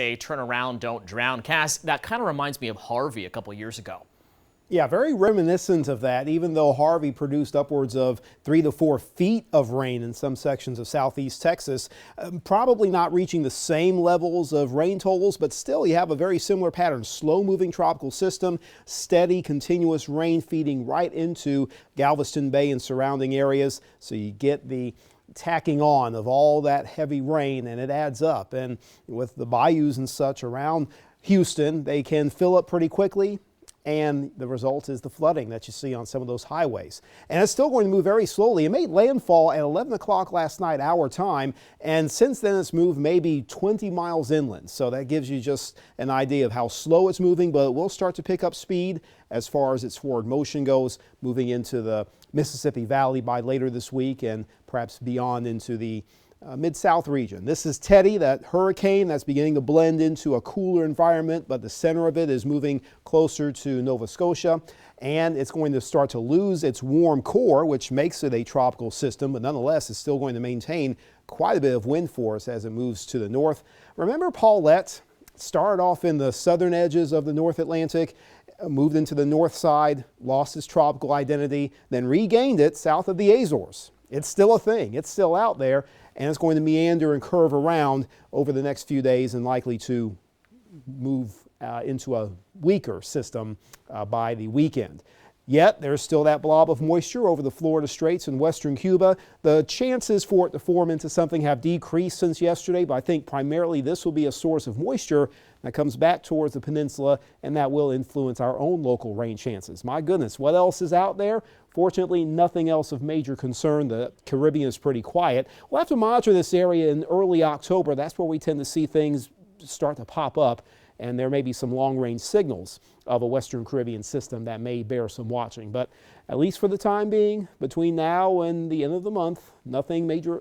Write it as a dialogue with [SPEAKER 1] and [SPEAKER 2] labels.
[SPEAKER 1] Say, turn around, don't drown. Cass, that kind of reminds me of Harvey a couple years ago.
[SPEAKER 2] Yeah, very reminiscent of that, even though Harvey produced upwards of 3 to 4 feet of rain in some sections of southeast Texas. Probably not reaching the same levels of rain totals, but still you have a very similar pattern. Slow-moving tropical system, steady, continuous rain feeding right into Galveston Bay and surrounding areas. So you get the tacking on of all that heavy rain, and it adds up. And with the bayous and such around Houston, they can fill up pretty quickly. And the result is the flooding that you see on some of those highways. And it's still going to move very slowly. It made landfall at 11 o'clock last night, our time, and since then it's moved maybe 20 miles inland. So that gives you just an idea of how slow it's moving, but it will start to pick up speed as far as its forward motion goes, moving into the Mississippi Valley by later this week and perhaps beyond into the Mid-South region. This is Teddy, that hurricane that's beginning to blend into a cooler environment, but the center of it is moving closer to Nova Scotia, and it's going to start to lose its warm core, which makes it a tropical system, but nonetheless is still going to maintain quite a bit of wind force as it moves to the north. Remember Paulette started off in the southern edges of the North Atlantic, moved into the north side, lost its tropical identity, then regained it south of the Azores. It's still a thing. It's still out there, and it's going to meander and curve around over the next few days and likely to move into a weaker system by the weekend. Yet there's still that blob of moisture over the Florida Straits and western Cuba. The chances for it to form into something have decreased since yesterday, but I think primarily this will be a source of moisture that comes back towards the peninsula, and that will influence our own local rain chances. My goodness, what else is out there? Fortunately, nothing else of major concern. The Caribbean is pretty quiet. We'll have to monitor this area in early October. That's where we tend to see things start to pop up, and there may be some long-range signals of a Western Caribbean system that may bear some watching. But at least for the time being, between now and the end of the month, nothing major